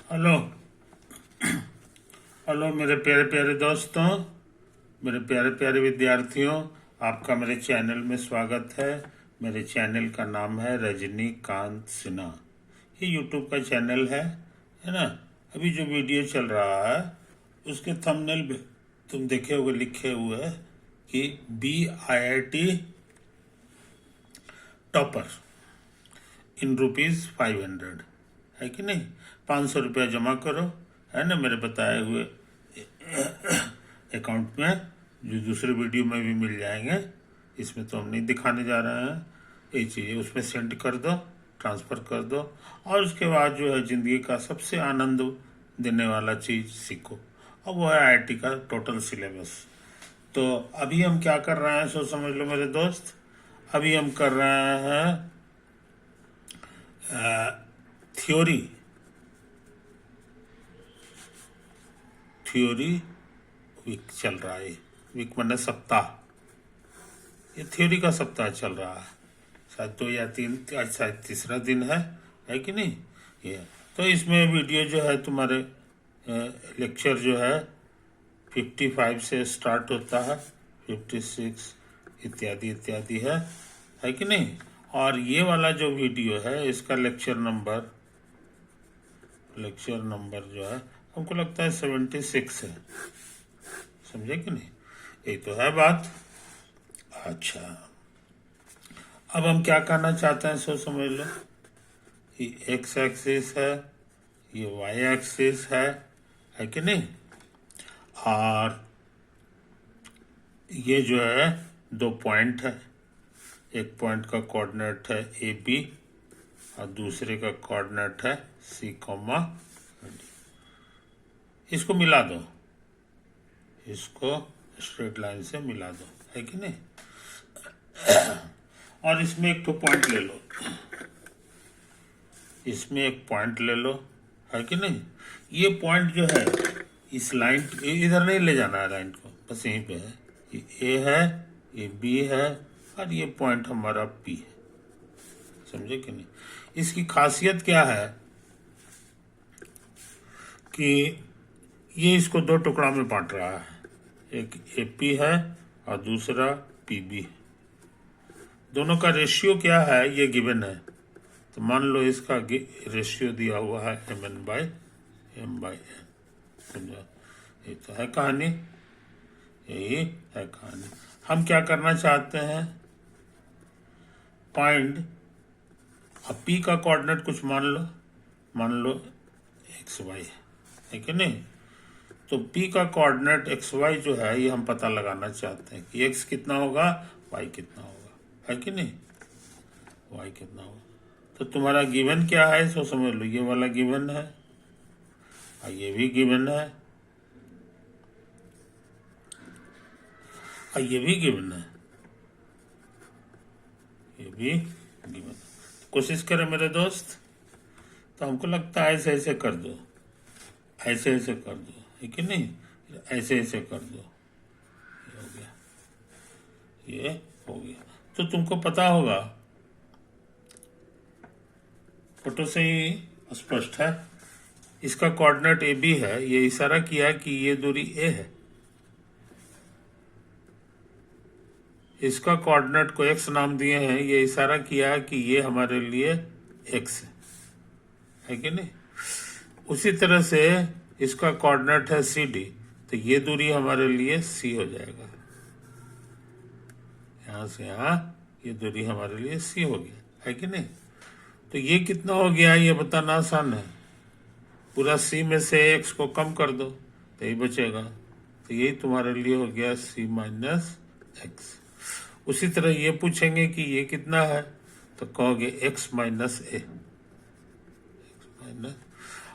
Hello. Hello मेरे प्यारे प्यारे दोस्तों, मेरे प्यारे प्यारे विद्यार्थियों, आपका मेरे चैनल में स्वागत है। मेरे चैनल का नाम है रजनीकांत सिन्हा। ये यूट्यूब का चैनल है ना। अभी जो वीडियो चल रहा है उसके थंबनेल पे तुम देखे होगे, लिखे हुए है कि BIIT टॉपर इन ₹500 है कि नहीं। 500 रुपया जमा करो, है ना, मेरे बताए हुए अकाउंट में, जो दूसरे वीडियो में भी मिल जाएंगे। इसमें तो हम नहीं दिखाने जा रहे हैं। ये चीज़ें उसमें सेंड कर दो, ट्रांसफ़र कर दो, और उसके बाद जो है ज़िंदगी का सबसे आनंद देने वाला चीज़ सीखो, और वो है IIT का टोटल सिलेबस। तो अभी हम क्या कर रहे हैं सो समझ लो मेरे दोस्त। अभी हम कर रहे हैं थ्योरी वीक चल रहा है। वीक मतलब सप्ताह। ये थ्योरी का सप्ताह चल रहा है। शायद 2 या 3, आज शायद तीसरा दिन है कि नहीं। ये तो इसमें वीडियो जो है तुम्हारे लेक्चर जो है 55 से स्टार्ट होता है, 56 इत्यादि इत्यादि है कि नहीं। और ये वाला जो वीडियो है इसका लेक्चर नंबर जो है हमको लगता है 76 है। समझे कि नहीं। यही तो है बात। अच्छा, अब हम क्या करना चाहते हैं सो समझ लो। ये X एक्सिस है, ये Y एक्सिस है कि नहीं। और ये जो है 2 पॉइंट है। एक पॉइंट का कोऑर्डिनेट है AB और दूसरे का कोऑर्डिनेट है C, इसको मिला दो, इसको स्ट्रेट लाइन से मिला दो, है कि नहीं। और इसमें एक तो पॉइंट ले लो, इसमें एक पॉइंट ले लो, है कि नहीं। ये पॉइंट जो है इस लाइन, इधर नहीं ले जाना है लाइन को, बस यहीं पे है। ये A है, ये B है, और ये पॉइंट हमारा P है। समझे कि नहीं। इसकी खासियत क्या है कि ये इसको 2 टुकड़ा में बांट रहा है। एक AP है और दूसरा PB। दोनों का रेशियो क्या है ये गिवन है। तो मान लो इसका रेशियो दिया हुआ है MN/M/N। समझा। ये तो है कहानी, यही है कहानी। हम क्या करना चाहते हैं, फाइंड। अब P का कोऑर्डिनेट कुछ मान लो XY है कि नहीं। तो P का कोऑर्डिनेट XY जो है ये हम पता लगाना चाहते हैं कि X कितना होगा, Y कितना होगा, है कि नहीं। Y कितना होगा। तो तुम्हारा गिवन क्या है सो समझ लो। ये वाला गिवन है और ये भी गिवन है और ये भी गिवन है, ये भी गिवन। कोशिश करें मेरे दोस्त। तो हमको लगता है ऐसे ऐसे कर दो, ऐसे ऐसे कर दो, है कि नहीं। ऐसे ऐसे कर दो, ये हो गया, ये हो गया। तो तुमको पता होगा, फोटो से ही स्पष्ट है। इसका कोऑर्डिनेट AB है। ये इशारा किया कि ये दूरी A है। इसका कोऑर्डिनेट को X नाम दिए हैं। ये इशारा किया कि ये हमारे लिए X है कि नहीं। उसी तरह से इसका कोऑर्डिनेट है CD, तो ये दूरी हमारे लिए C हो जाएगा। यहाँ से यहाँ ये दूरी हमारे लिए C हो गया, है कि नहीं। तो ये कितना हो गया ये बताना आसान है। पूरा C में से X को कम कर दो तो यही बचेगा। तो यही तुम्हारे लिए हो गया C-X। उसी तरह ये पूछेंगे कि ये कितना है, तो कहोगे X-A।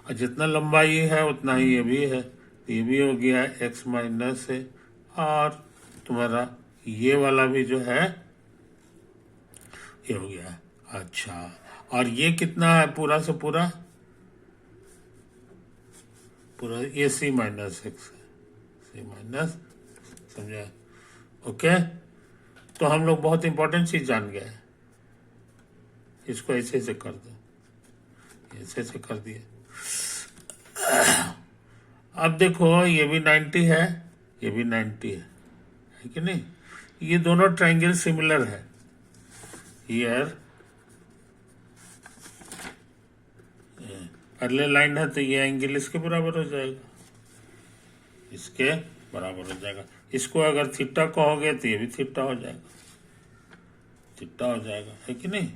और जितना लंबा ये है उतना ही ये भी है, तो ये भी हो गया X-A। और तुम्हारा ये वाला भी जो है ये हो गया। अच्छा, और ये कितना है पूरा से पूरा ये C-X है, C-, समझा। ओके, तो हम लोग बहुत इंपॉर्टेंट चीज जान गए। इसको ऐसे ऐसे कर दो, ऐसे ऐसे कर दिए। अब देखो ये भी 90 है, ये भी 90 है कि नहीं? ये दोनों ट्रायंगल सिमिलर है। हियर अगले लाइन है तो ये एंगल इसके बराबर हो जाएगा, इसके बराबर हो जाएगा। इसको अगर थीटा कहोगे तो ये भी थीटा हो जाएगा, थीटा हो जाएगा, है कि नहीं?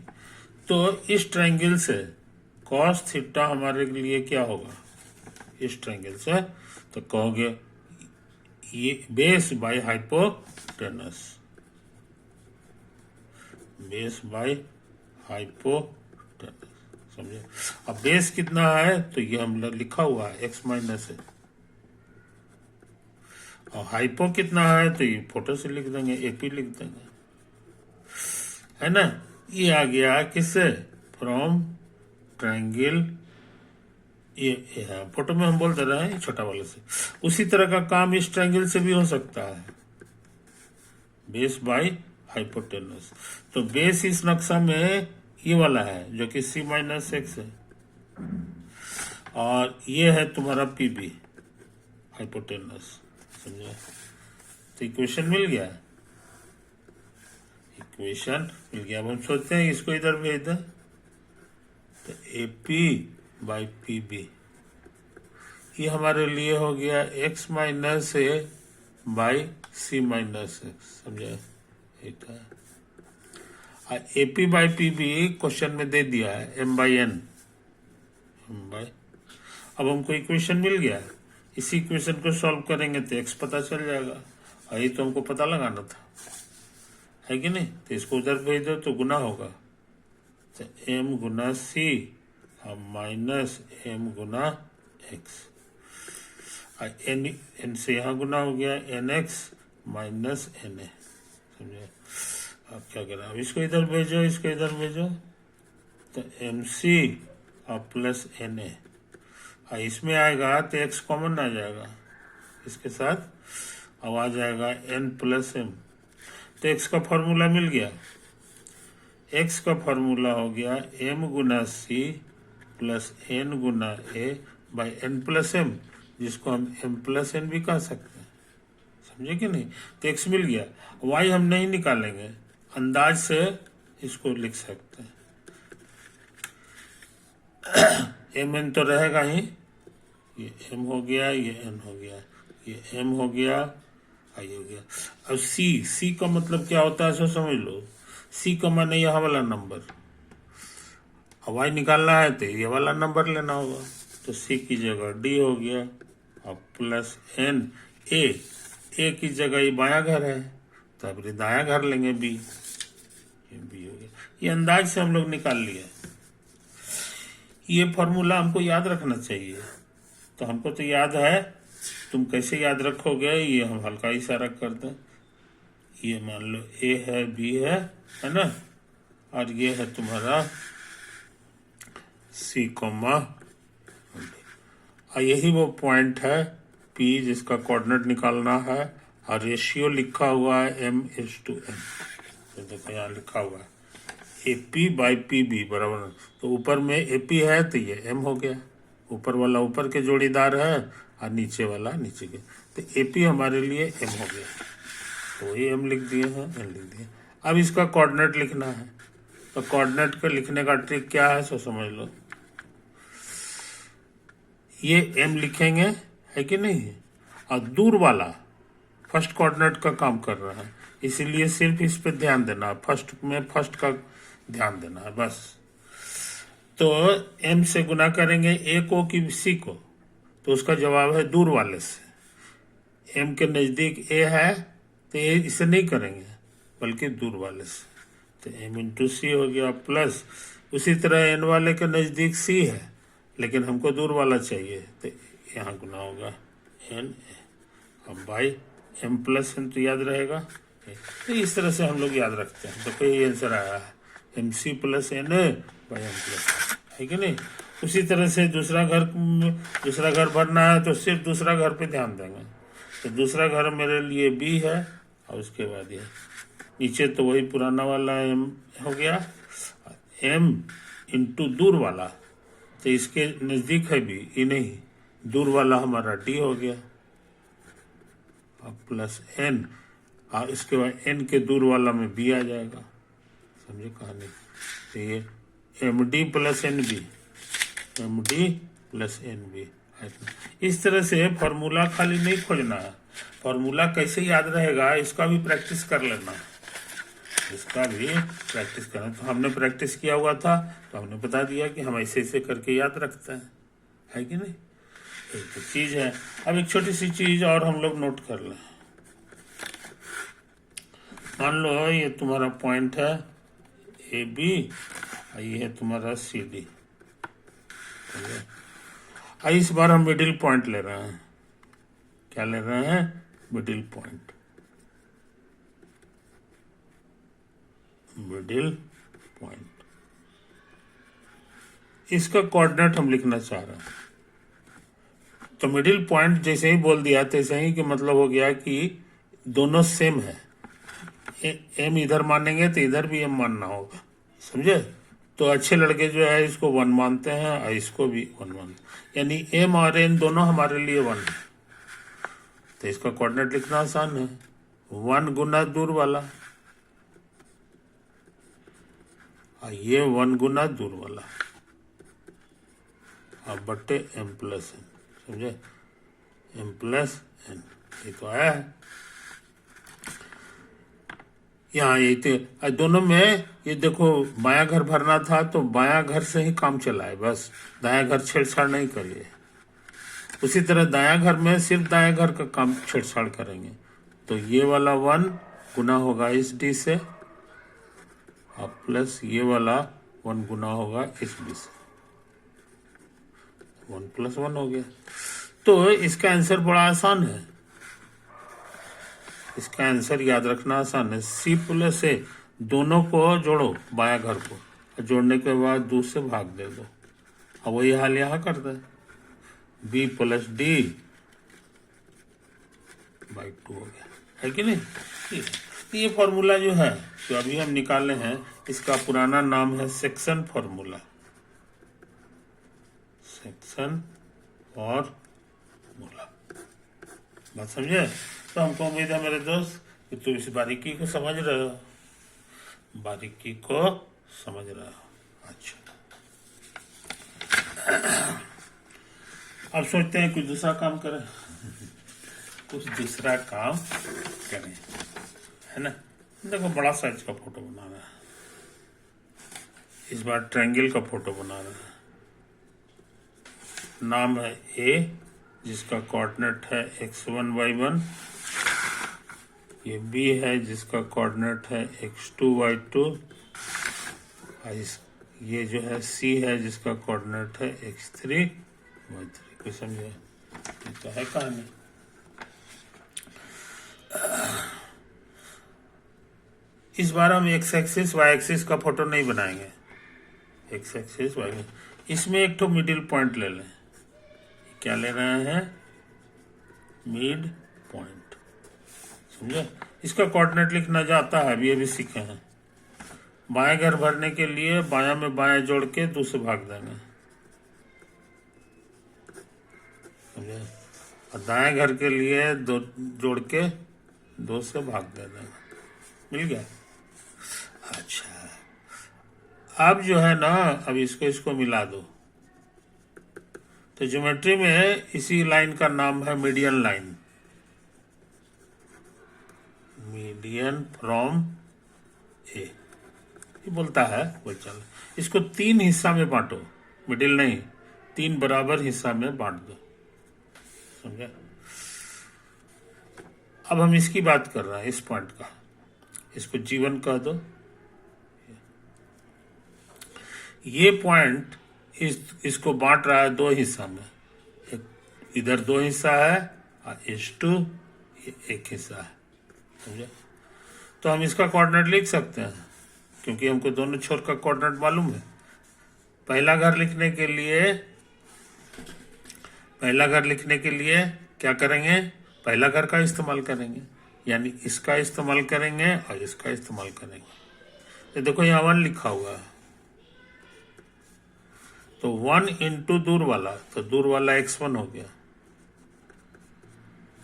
तो इस ट्रायंगल से कॉस थीटा हमारे लिए क्या होगा? इस ट्रायंगल से तो कहोगे ये base by hypotenuse, base by hypotenuse, समझे? अब बेस कितना है तो ये हम लिखा हुआ है x माइनस है, और हाइपो कितना है तो ये फोटो से लिख देंगे, एपी लिख देंगे, है ना? ये आ गया किससे? फ्रॉम ट्रायंगल, ये फोटो में हम बोल दे रहे हैं छोटा वाले से। उसी तरह का काम इस ट्रायंगल से भी हो सकता है, बेस बाय हाइपोटेनस। तो बेस इस नक्शा में ये वाला है जो कि c माइनस एक्स है, और ये है तुम्हारा पीबी हाइपोटेनस, समझे? तो इक्वेशन मिल गया, इक्वेशन मिल गया। अब हम सोचते हैं इसको इधर भेज दें, तो AP बाई PB ये हमारे लिए हो गया x minus A by C minus x, समझे? ठीक है। AP बाई PB क्वेश्चन में दे दिया है m बाई n, अब हमको इक्वेशन मिल गया। इसी इक्वेशन को सॉल्व करेंगे तो x पता चल जाएगा, और ये तो हमको पता लगाना था, है कि नहीं? तो इसको उधर भेज दो तो गुना होगा, तो m गुना c माइनस m गुना x, n से यहाँ गुना हो गया nx माइनस na, समझे? अब क्या करें? अब इसको इधर भेजो, इसको इधर भेजो, तो mc और प्लस na, और इसमें आएगा तो x कॉमन आ जाएगा इसके साथ, अब आ जाएगा n प्लस m। तो x का फॉर्मूला मिल गया, x का फॉर्मूला हो गया m Guna c plus n Guna a by n plus m, जिसको हम m प्लस n भी कह सकते हैं, समझे कि नहीं? तो x मिल गया। y हम नहीं निकालेंगे, अंदाज से इसको लिख सकते हैं, mn तो रहेगा ही, ये m हो गया, ये n हो गया, ये m हो गया, आई हो गया। अब c का मतलब क्या होता है सो समझ लो। c का माने यह वाला नंबर, अब y निकालना है तो ये वाला नंबर लेना होगा, तो c की जगह d हो गया, और प्लस n, a की जगह ये बायां घर है तो अब दायां घर लेंगे b, ये b हो गया। ये अंदाज से हम लोग निकाल लिया। ये फॉर्मूला हमको याद रखना चाहिए, तो हमको तो याद है, तुम कैसे याद रखोगे ये हम हल्का इशारा कर दें। ये मान लो a है, b है ना, और ये है तुम्हारा c कोमा, और यही वो पॉइंट है p जिसका कोऑर्डिनेट निकालना है, और रेशियो लिखा हुआ है m:n। तो देखो यहाँ लिखा हुआ है AP बाई PB बराबर, तो ऊपर में AP है तो ये m हो गया, ऊपर वाला ऊपर के जोड़ीदार है और नीचे वाला नीचे के, तो AP हमारे लिए m हो गया, तो ये m लिख दिए हैं, n लिख दिए। अब इसका कोऑर्डिनेट लिखना है, तो कोऑर्डिनेट का लिखने का ट्रिक क्या है सो समझ लो। ये m लिखेंगे, है कि नहीं, और दूर वाला फर्स्ट कोऑर्डिनेट का काम कर रहा है, इसीलिए सिर्फ इस पे ध्यान देना, फर्स्ट का ध्यान देना है बस। तो m से गुना करेंगे a को कि c को, तो उसका जवाब है दूर वाले से। m के नज़दीक a है तो a इसे नहीं करेंगे बल्कि दूर वाले से, तो m इंटू सी हो गया, प्लस उसी तरह n वाले के नज़दीक c है लेकिन हमको दूर वाला चाहिए, तो यहाँ गुना होगा n, अब बाई m प्लस n तो याद रहेगा। तो इस तरह से हम लोग याद रखते हैं, तो कोई आंसर आया है MC plus n by m plus, है कि नहीं? उसी तरह से दूसरा घर भरना है तो सिर्फ दूसरा घर पे ध्यान देंगे, तो दूसरा घर मेरे लिए B है, और उसके बाद ये नीचे तो वही पुराना वाला m हो गया, m इंटू दूर वाला, तो इसके नज़दीक है B, ये नहीं, दूर वाला हमारा डी हो गया, और प्लस एन, और इसके बाद एन के दूर वाला में बी आ जाएगा। समझे कहानी? तो ये M D plus N B, M D plus N B. इस तरह से फॉर्मूला खाली नहीं खोजना है, फॉर्मूला कैसे याद रहेगा इसका भी प्रैक्टिस कर लेना, इसका भी प्रैक्टिस करना। तो हमने प्रैक्टिस किया हुआ था, तो हमने बता दिया कि हम ऐसे ऐसे करके याद रखते हैं, है कि नहीं? एक तो चीज है। अब एक छोटी सी चीज और हम लोग नोट कर लें। मान लो ये तुम्हारा पॉइंट है ए बी, और ये है तुम्हारा सी डी। इस बार हम मिडिल पॉइंट ले रहे हैं। क्या ले रहे हैं? Middle point, middle point. इसका कोऑर्डिनेट हम लिखना चाह रहे हैं। तो मिडिल पॉइंट जैसे ही बोल दिया तैसे ही कि मतलब हो गया कि दोनों सेम है। एम इधर मानेंगे तो इधर भी एम मानना होगा, समझे? तो अच्छे लड़के जो है इसको 1 मानते हैं और इसको भी 1 मानते हैं, यानी एम और एन दोनों हमारे लिए 1 है। तो इसका कोऑर्डिनेट लिखना आसान है, 1 गुना दूर वाला, और ये 1 गुना दूर वाला, और बट्टे एम प्लस एन। समझे? एम प्लस एन, ये तो आया है यहाँ। ये तो दोनों में ये देखो, बायां घर भरना था तो बायां घर से ही काम चलाए, बस दायां घर छेड़छाड़ नहीं करिए। उसी तरह दायां घर में सिर्फ दायां घर का काम छेड़छाड़ करेंगे। तो ये वाला 1 गुना होगा इस डी से, और प्लस ये वाला 1 गुना होगा इस डी से, 1 + 1 हो गया। तो इसका आंसर बड़ा आसान है, इसका आंसर याद रखना आसान है। सी प्लस ए, दोनों को जोड़ो, बाया घर को, और जोड़ने के बाद 2 से भाग दे दो। अब वही हाल यहाँ करता है, बी प्लस डी बाई 2 हो गया, है कि नहीं? ये फॉर्मूला जो है जो अभी हम निकाले हैं, इसका पुराना नाम है सेक्शन फॉर्मूला, सेक्शन फॉर्मूला। बात समझे? तो हमको उम्मीद है मेरे दोस्त कि तुम इस बारीकी को समझ रहे हो, बारीकी को समझ रहे हो। अच्छा, अब सोचते हैं कुछ दूसरा काम करें, कुछ दूसरा काम करें, है ना? देखो बड़ा साइज का फोटो बनाना है, इस बार ट्रायंगल का फोटो बनाना है। नाम है ए, जिसका कोऑर्डिनेट है x1 y1, ये बी है जिसका कोऑर्डिनेट है x2 y2, ये जो है सी है जिसका कोऑर्डिनेट है x3 y3। कोई समझे? ये तो है कहानी। इस बार हम x एक्सिस y एक्सिस का फोटो नहीं बनाएंगे, x एक्सिस y एक्सिस। इसमें एक तो मिडिल पॉइंट ले लें। क्या ले रहे हैं? Mid point. समझे? इसका कोऑर्डिनेट लिखना जाता है, अभी सीखे हैं। बाएं घर भरने के लिए बायां में बायां जोड़ के 2 से भाग देंगे, समझे? और दाएं घर के लिए 2 जोड़ के 2 से भाग दे देंगे, मिल गया। अच्छा, अब जो है ना, अब इसको मिला दो। तो ज्योमेट्री में इसी लाइन का नाम है मीडियन लाइन, मीडियन फ्रॉम ए, ये बोलता है बोल चल। इसको 3 हिस्सा में बांटो, मिडिल नहीं, 3 बराबर हिस्सा में बांट दो, समझे? अब हम इसकी बात कर रहे हैं, इस पॉइंट का। इसको G1 कह दो। ये पॉइंट इसको बांट रहा है 2 हिस्सा में, इधर 2 हिस्सा है और H2 1 हिस्सा है, समझे? तो हम इसका कोऑर्डिनेट लिख सकते हैं, क्योंकि हमको दोनों छोर का कोऑर्डिनेट मालूम है। पहला घर लिखने के लिए क्या करेंगे? पहला घर का इस्तेमाल करेंगे, यानी इसका इस्तेमाल करेंगे और इसका इस्तेमाल करेंगे। तो देखो यहाँ 1 लिखा हुआ है, तो 1 इंटू दूर वाला, तो दूर वाला x1 हो गया,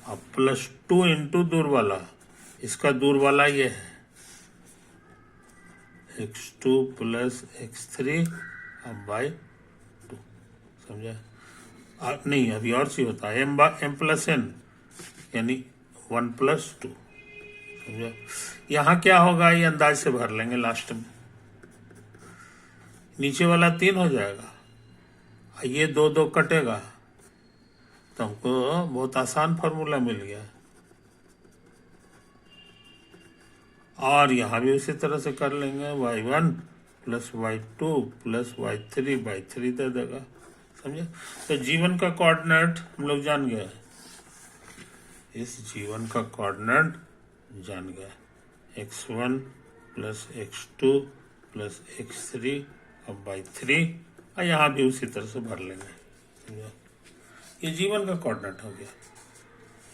अब प्लस 2 इंटू दूर वाला, इसका दूर वाला ये है x2 प्लस x3 अब बाई 2, समझा? नहीं, अभी और सी होता है m प्लस n यानी 1 प्लस 2, समझा? यहाँ क्या होगा ये अंदाज से भर लेंगे लास्ट में, नीचे वाला 3 हो जाएगा, ये 2 2 कटेगा, तो हमको बहुत आसान फार्मूला मिल गया। और यहाँ भी उसी तरह से कर लेंगे, y1 plus y2 plus y3 दे देगा, समझे? तो जीवन का कोऑर्डिनेट हम लोग जान गए, इस जीवन का कोऑर्डिनेट जान गए, x1 plus x2 plus x3 अब y3, और यहाँ भी उसी तरह से भर लेंगे, समझे? ये जीवन का कोऑर्डिनेट हो गया,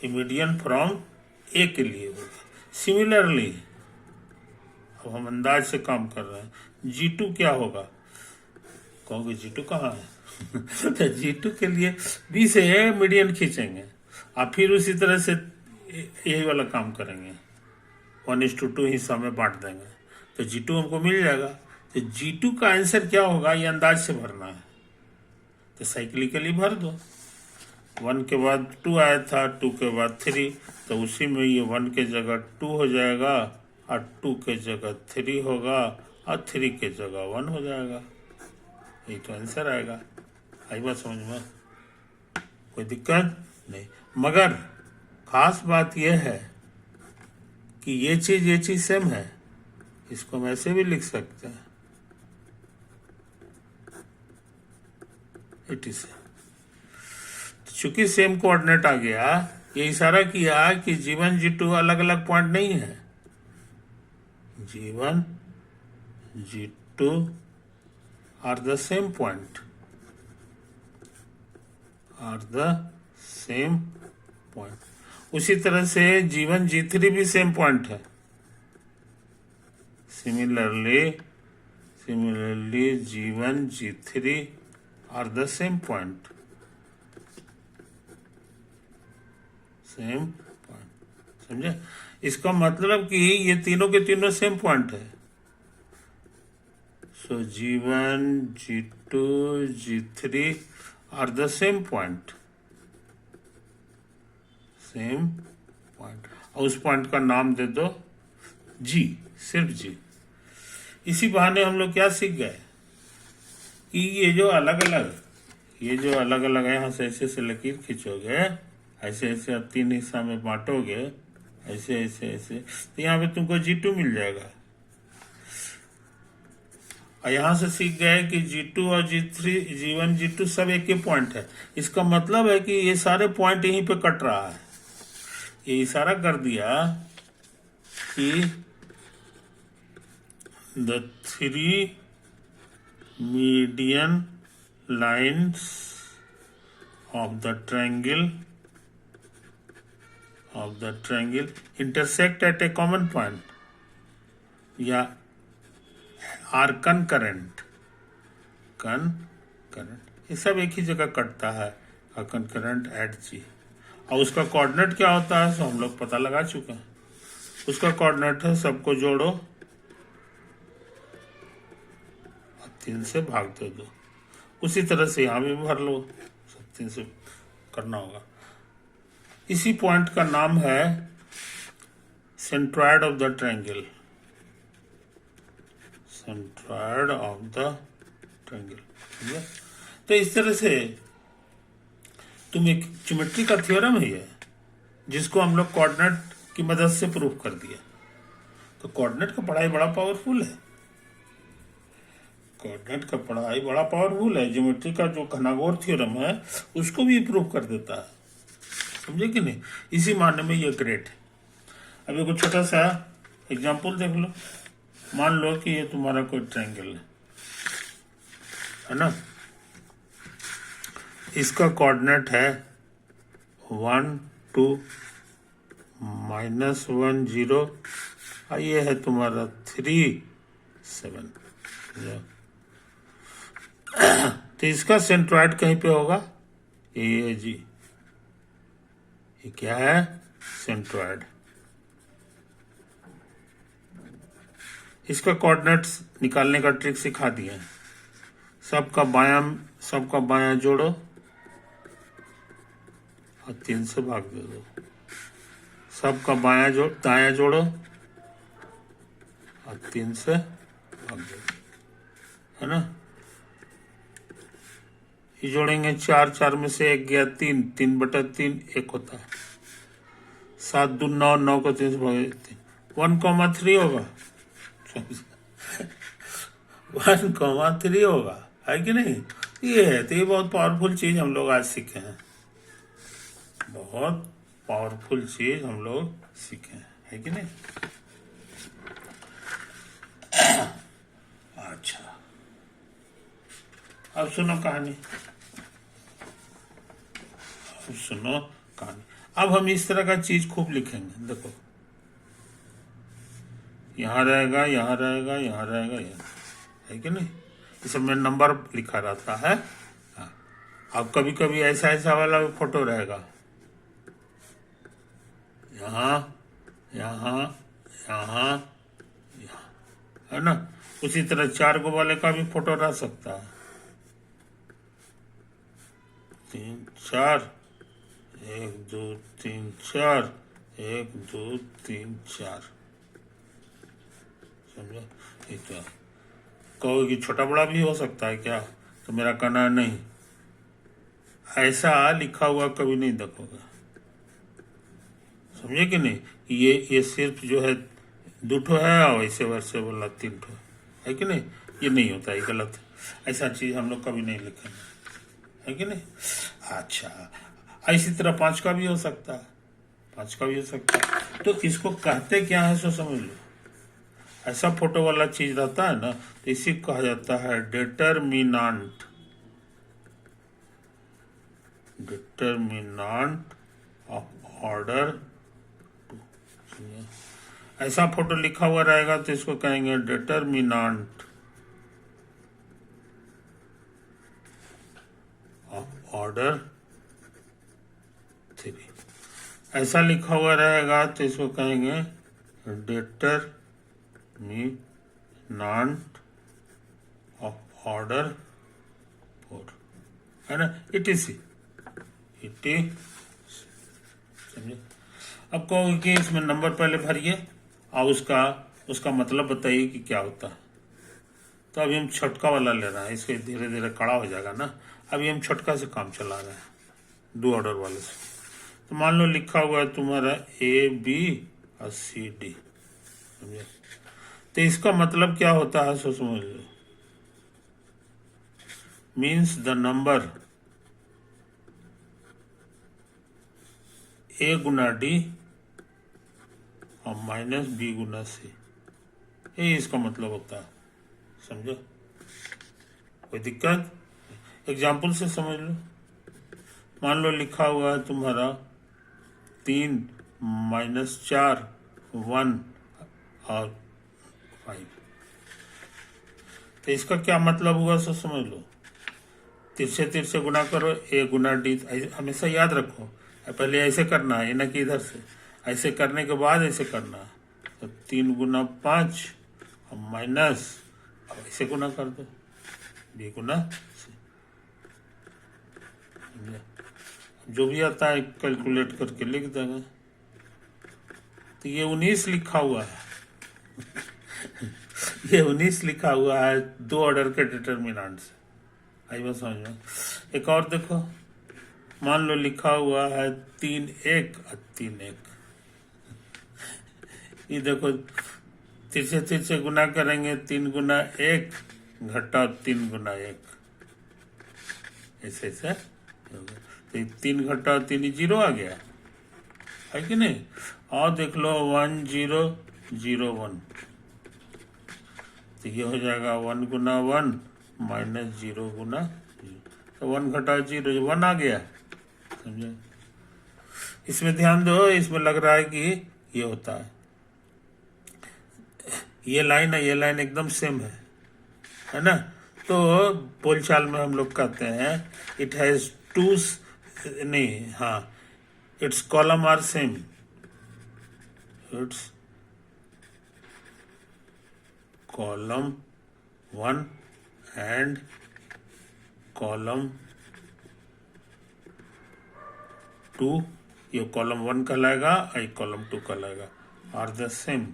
ये मीडियन फ्रॉम ए के लिए होगा। सिमिलरली अब हम अंदाज से काम कर रहे हैं, G2 क्या होगा? कहोगे G2 कहाँ है? तो G2 के लिए B से मीडियन खींचेंगे और फिर उसी तरह से यही वाला काम करेंगे, 1:2 हिस्सा में बांट देंगे, तो G2 हमको मिल जाएगा। तो G2 का आंसर क्या होगा ये अंदाज से भरना है, तो साइक्लिकली भर दो, 1 के बाद 2 आया था, 2 के बाद 3, तो उसी में ये 1 के जगह 2 हो जाएगा और 2 के जगह 3 होगा और 3 के जगह 1 हो जाएगा, यही तो आंसर आएगा। आई बात समझ में? कोई दिक्कत नहीं, मगर खास बात यह है कि ये चीज सेम है, इसको हम ऐसे भी लिख सकते हैं, इट इज चूंकि सेम कोऑर्डिनेट आ गया, ये इशारा किया कि G1 G2 अलग अलग पॉइंट नहीं है, G1 G2 are the same point, उसी तरह से G1 G3 भी सेम पॉइंट है, similarly G1 G3 are the same point, समझे? इसका मतलब कि ये तीनों के तीनों सेम पॉइंट है, so G1 G2 G3 are the same point, और उस पॉइंट का नाम दे दो G, सिर्फ G। इसी बहाने हम लोग क्या सीख गए कि ये जो अलग अलग है, यहाँ से ऐसे लकीर खींचोगे, ऐसे आप 3 हिस्सा में बांटोगे, ऐसे, तो यहाँ पे तुमको G2 मिल जाएगा। और यहाँ से सीख गए कि G2 और G3 G1 G2 सब एक ही पॉइंट है, इसका मतलब है कि ये सारे पॉइंट यहीं पे कट रहा है। ये इशारा कर दिया कि the 3 median lines of the triangle intersect at A common point या आर कनकरेंट, ये सब एक ही जगह कटता है, कनकरेंट एट G, और उसका कोऑर्डिनेट क्या होता है सो हम लोग पता लगा चुके हैं, उसका कोऑर्डिनेट है सबको जोड़ो और 3 से भाग दो, उसी तरह से यहाँ भी भर लो, सब 3 से करना होगा। इसी पॉइंट का नाम है सेंट्रॉयड ऑफ द ट्रायंगल, तो इस तरह से तुम एक ज्योमेट्री का थ्योरम है ये, जिसको हम लोग कोऑर्डिनेट की मदद से प्रूव कर दिया। तो कोऑर्डिनेट का पढ़ाई बड़ा पावरफुल है, ज्योमेट्री का जो घनागोर थ्योरम है उसको भी प्रूव कर देता है, समझे कि नहीं? इसी मानने में ये ग्रेट है। अब एक छोटा सा एग्जाम्पल देख लो, मान लो कि ये तुम्हारा कोई ट्रायंगल है ना, इसका कोऑर्डिनेट है 1 2 -1 0, और ये है तुम्हारा 3 7, तो इसका सेंट्रॉइड कहीं पे होगा, ये जी, ये क्या है, सेंट्रॉइड। इसका कोऑर्डिनेट्स निकालने का ट्रिक सिखा दिया है। सबका बायां जोड़ो और 3 से भाग दे दो। सबका दायां जोड़ो और 3 से भाग दे दो, है ना। ये जोड़ेंगे 4, 4 में से 1 गया 3, 3/3 1 होता है। 7 2 9, 9 को 3 से भाग 1,3 होगा 1,3 होगा, है कि नहीं। ये है, तो ये बहुत पावरफुल चीज हम लोग आज सीखे हैं, बहुत पावरफुल चीज हम लोग सीखे हैं, है कि नहीं। अच्छा, अब सुनो कहानी, अब हम इस तरह का चीज खूब लिखेंगे। देखो, यहाँ रहेगा, यहाँ रहेगा, यहाँ रहेगा, यहाँ, है कि नहीं। इस में नंबर लिखा रहता है। हाँ। अब कभी कभी ऐसा वाला फोटो रहेगा, यहाँ यहाँ यहाँ यहाँ, है ना। उसी तरह 4 गो वाले का भी फोटो रह सकता है, 3 4, 1 2 3 4, 1 2 3 4, समझा। तो कहो कि छोटा बड़ा भी हो सकता है क्या, तो मेरा कहना नहीं, ऐसा लिखा हुआ कभी नहीं देखोगे, समझे कि नहीं। ये सिर्फ जो है 2 ठो है और वैसे बोला 3 ठो, है कि नहीं। ये नहीं होता, ये गलत है, ऐसा चीज हम लोग कभी नहीं लिखेंगे, है कि नहीं। अच्छा, इसी तरह 5 का भी हो सकता है, 5 का भी हो सकता है। तो इसको कहते क्या है सो समझ लो। ऐसा फोटो वाला चीज रहता है ना, तो इसी को कहा जाता है डिटरमिनेंट, डिटरमिनेंट ऑफ ऑर्डर 2। ऐसा फोटो लिखा हुआ रहेगा तो इसको कहेंगे डिटरमिनेंट ऑफ ऑर्डर 3। ऐसा लिखा हुआ रहेगा तो इसको कहेंगे डिटरमिनेंट ऑफ ऑर्डर 4, है ना। ETC, समझे। अब कहोगे कि इसमें नंबर पहले भरिए और उसका मतलब बताइए कि क्या होता है। तो अभी हम छोटका वाला ले रहे हैं, इसके धीरे धीरे कड़ा हो जाएगा ना। अभी हम छोटका से काम चला रहे हैं, 2 ऑर्डर वाले से। तो मान लो लिखा हुआ है तुम्हारा AB और CD, समझे। तो इसका मतलब क्या होता है सो समझ लो। मीन्स द नंबर A गुना D और माइनस B गुना C, ये इसका मतलब होता है, समझो। कोई दिक्कत, एग्जाम्पल से समझ लो। मान लो लिखा हुआ है तुम्हारा 3 - 4 1 और 5, तो इसका क्या मतलब हुआ सो समझ लो। तिरछे गुना करो, A गुना D, हमेशा याद रखो, पहले ऐसे करना है ना कि इधर से, ऐसे करने के बाद ऐसे करना है। तो 3 गुना 5 और माइनस, अब ऐसे गुना कर दो, B गुना C, जो भी आता है कैलकुलेट करके लिख देगा। तो ये 19 लिखा हुआ है ये 19 लिखा हुआ है 2 ऑर्डर के डिटरमिनेंट से, आई बात समझ में। एक और देखो, मान लो लिखा हुआ है 3 1 और 3 1, ये देखो तिरछे गुना करेंगे, 3 गुना 1 घटा 3 गुना 1, ऐसे तो 3 घटा 3 0 आ गया, है कि नहीं। और देख लो 1 0 0 1, तो ये हो जाएगा 1 गुना 1 माइनस 0 गुना 0, तो 1 घटा 0 1 आ गया, समझे। इसमें ध्यान दो, इसमें लग रहा है कि ये होता है, ये लाइन है, ये लाइन एकदम सेम है ना। तो बोलचाल में हम लोग कहते हैं इट हैज टू, नहीं, हाँ, it's column are same, it's column 1 and column 2, ये कॉलम 1 कहलाएगा और ये कॉलम 2 कहलाएगा, आर द सेम।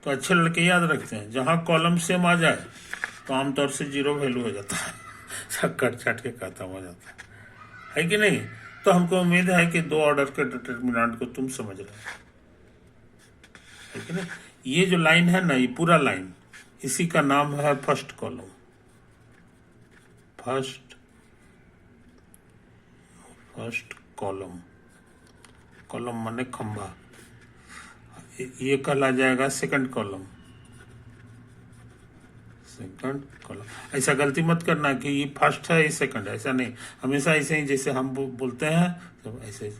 तो अच्छे लड़के याद रखते हैं, जहां कॉलम सेम आ जाए तो आमतौर से 0 वैल्यू हो जाता है, सब कट छाट के खत्म हो जाता है कि नहीं। तो हमको उम्मीद है कि 2 ऑर्डर के डिटर्मिनेंट को तुम समझ रहे हो, है कि नहीं। ये जो लाइन है ना, ये पूरा लाइन, इसी का नाम है first column. First column, column माने खंभा, ये कहला जाएगा सेकंड कॉलम। सेकंड कॉलम, ऐसा गलती मत करना कि ये फर्स्ट है ये सेकंड है, ऐसा नहीं, हमेशा ऐसे ही जैसे हम बोलते हैं तो ऐसे।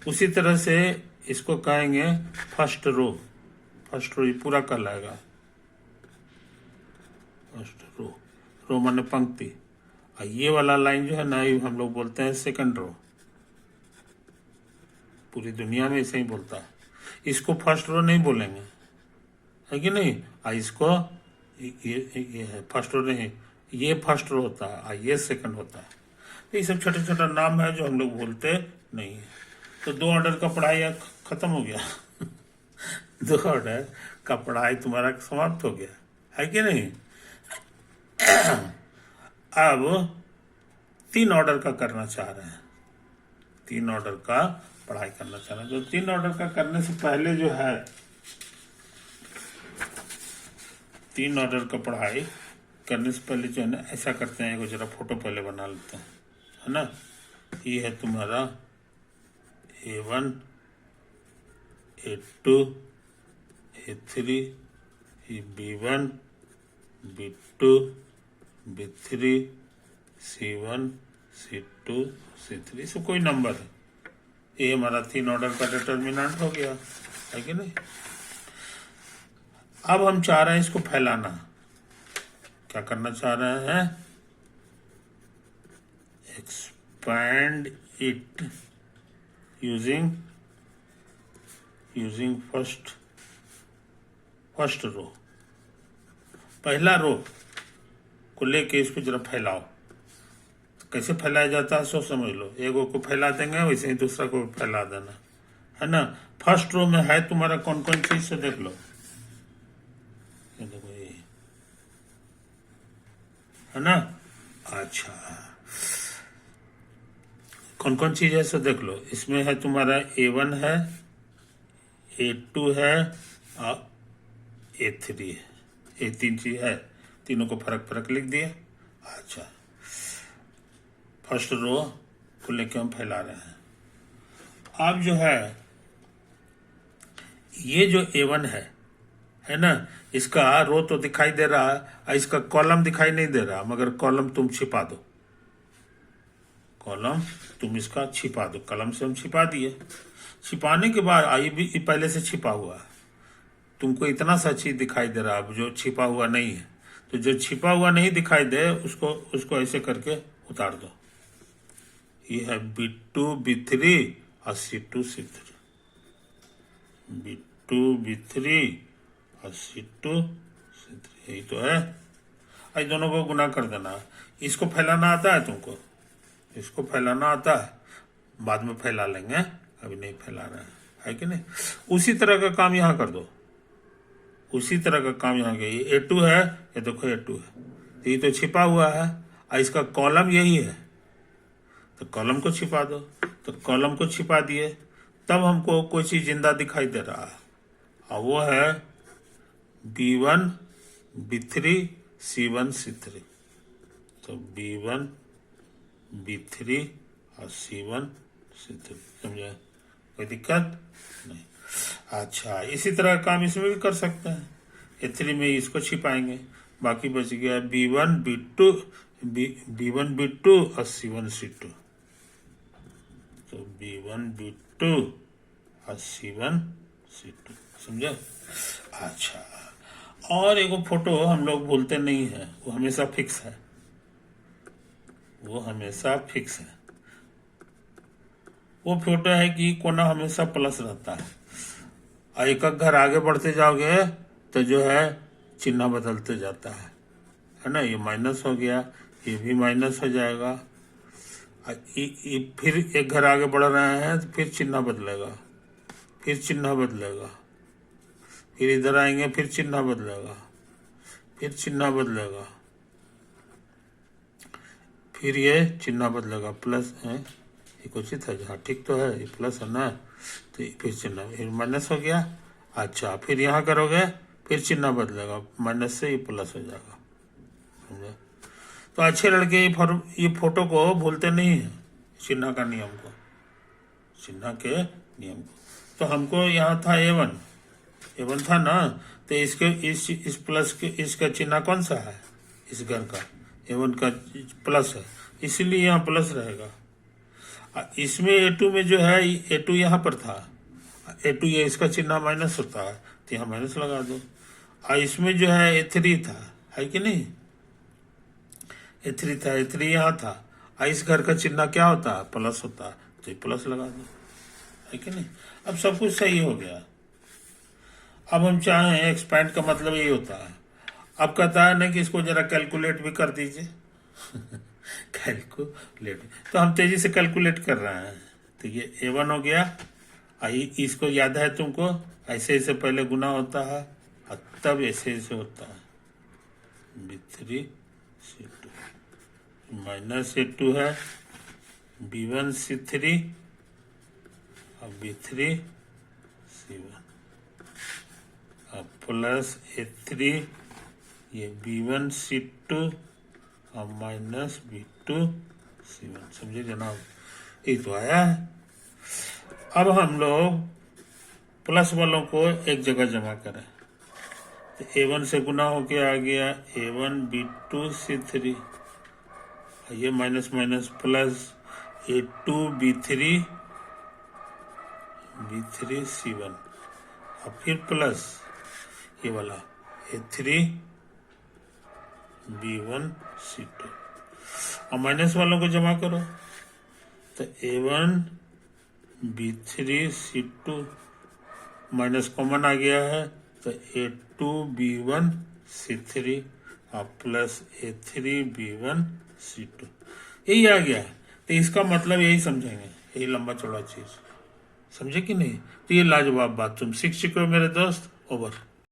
उसी तरह से इसको कहेंगे फर्स्ट रो। फर्स्ट रो ये पूरा कहलाएगा फर्स्ट रो। रो माने पंक्ति, और ये वाला लाइन जो है ना, ये हम लोग बोलते हैं सेकंड रो। पूरी दुनिया में ऐसे ही बोलता है। इसको फर्स्ट रो नहीं बोलेंगे, है कि नहीं। इसको ये है फर्स्ट रो नहीं, ये फर्स्ट रो होता है और ये सेकंड होता है। तो ये सब छोटे छोटे नाम है जो हम लोग बोलते नहीं है। तो 2 ऑर्डर का पढ़ाई खत्म हो गया 2 ऑर्डर का पढ़ाई तुम्हारा समाप्त हो गया, है कि नहीं। अब 3 ऑर्डर का करना चाह रहे हैं, 3 ऑर्डर का पढ़ाई करना चाह रहे हैं। तो 3 ऑर्डर का करने से पहले जो है, 3 ऑर्डर का पढ़ाई करने से पहले जो है ना, ऐसा करते हैं, एगो जरा फोटो पहले बना लेते हैं, है ना। ये है तुम्हारा A1, A2, A3, ये B1, B2, B3, C1, C2, C3, इसमें कोई नंबर है। ये हमारा 3 ऑर्डर का डिटर्मिनेंट हो गया, है कि नहीं। अब हम चाह रहे हैं इसको फैलाना। क्या करना चाह रहे हैं? Expand it using first row. पहला रो को लेके इसको जरा फैलाओ। तो कैसे फैलाया जाता है सो समझ लो। एगो को फैला देंगे, वैसे ही दूसरा को फैला देना, है ना। फर्स्ट रो में है तुम्हारा कौन कौन चीज से देख लो, ये देखो, ये है ना। अच्छा, कौन कौन चीज है सो देख लो। इसमें है तुम्हारा A1 है, A2 है और A3 है। ये 3 चीज है, तीनों को फर्क फर्क लिख दिया। अच्छा, फर्स्ट रो को लेके हम फैला रहे हैं। अब जो है ये जो A1 है ना, इसका रो तो दिखाई दे रहा है और इसका कॉलम दिखाई नहीं दे रहा, मगर कॉलम तुम छिपा दो। कॉलम तुम इसका छिपा दो, कलम से हम छिपा दिए। छिपाने के बाद आई भी पहले से छिपा हुआ है, तुमको इतना सा चीज दिखाई दे रहा है जो छिपा हुआ नहीं है। तो जो छिपा हुआ नहीं दिखाई दे उसको ऐसे करके उतार दो। ये है B2 B3 और C2 C3, B2 B3 और C2 C3, यही तो है। आज दोनों को गुना कर देना। इसको फैलाना आता है तुमको, इसको फैलाना आता है, बाद में फैला लेंगे, अभी नहीं फैला रहे हैं, है कि नहीं। उसी तरह का काम यहाँ कर दो, उसी तरह का काम यहाँ के। ये A2 है, ये देखो A2 है, तो ये तो छिपा हुआ है और इसका कॉलम यही है, तो कॉलम को छिपा दो। तो कॉलम को छिपा दिए, तब हमको कोई चीज जिंदा दिखाई दे रहा है, और वो है B1 B3 C1 C3। तो B1 B3 और C1 C3, समझे, कोई दिक्कत नहीं। अच्छा, इसी तरह काम इसमें भी कर सकते हैं। A3 में इसको छिपाएंगे, बाकी बच गया B1 B2 और C1 C2। तो B1 B2 और C1 C2, समझे। अच्छा, और एगो फोटो हम लोग भूलते नहीं है, वो हमेशा फिक्स है, वो हमेशा फिक्स है। वो फोटो है कि कोना हमेशा प्लस रहता है, और एक घर आगे बढ़ते जाओगे तो जो है चिन्ह बदलते जाता है ना। ये माइनस हो गया, ये भी माइनस हो जाएगा। फिर एक घर आगे बढ़ रहे हैं तो फिर चिन्ह बदलेगा, फिर चिन्ह बदलेगा, फिर इधर आएंगे फिर चिन्ह बदलेगा, फिर चिन्ह बदलेगा, फिर ये चिन्ह बदलेगा, प्लस है, ये कुछ ही था, हाँ ठीक तो है, ये प्लस है ना, तो फिर चिन्ह, फिर माइनस हो गया। अच्छा, फिर यहाँ करोगे फिर चिन्ह बदलेगा, माइनस से ये प्लस हो जाएगा, समझे। तो अच्छे लड़के ये फोटो को भूलते नहीं है, चिन्ह का नियम को, चिन्ह के नियम को। तो हमको यहाँ था A1 था ना, तो इसके इस प्लस के इसका चिन्ह कौन सा है, इस घर का A1 का प्लस है, इसीलिए यहाँ प्लस रहेगा। इसमें A2 में जो है A2 यहाँ पर था, A2 ये इसका चिन्ह माइनस होता है, तो यहाँ माइनस लगा दो। और इसमें जो है A3 था, है कि नहीं, A3 था, A3 यहाँ था, और इस घर का चिन्ह क्या होता है, प्लस होता है, तो ये प्लस लगा दो, है कि नहीं। अब सब कुछ सही हो गया। अब हम चाहें एक्सपैंड का मतलब यही होता है। अब कहता है ना कि इसको जरा कैलकुलेट भी कर दीजिए कैलकुलेट, तो हम तेजी से कैलकुलेट कर रहे हैं। तो ये A1 हो गया, इसको याद है तुमको, ऐसे ऐसे पहले गुना होता है और तब ऐसे ऐसे होता है, B3 C2 माइनस A2 है, B1 C3 और B3 C1 और प्लस A3 ये B1 C2 और माइनस B2 C1, समझे जनाब, ये तो आया है। अब हम लोग प्लस वालों को एक जगह जमा करें, तो A1 से गुना होके आ गया A1 B2 C3, ये minus minus plus A2 B3 C1 और फिर प्लस ये वाला A3 B1 C2 और माइनस वालों को जमा करो, तो A1 B3 C2 minus common आ गया है, तो A2 B1 C3 और प्लस A3 B1 C2, यही आ गया। तो इसका मतलब यही समझेंगे, यही लंबा चौड़ा चीज, समझे कि नहीं। तो ये लाजवाब बात तुम सीख चुके हो मेरे दोस्त। ओवर।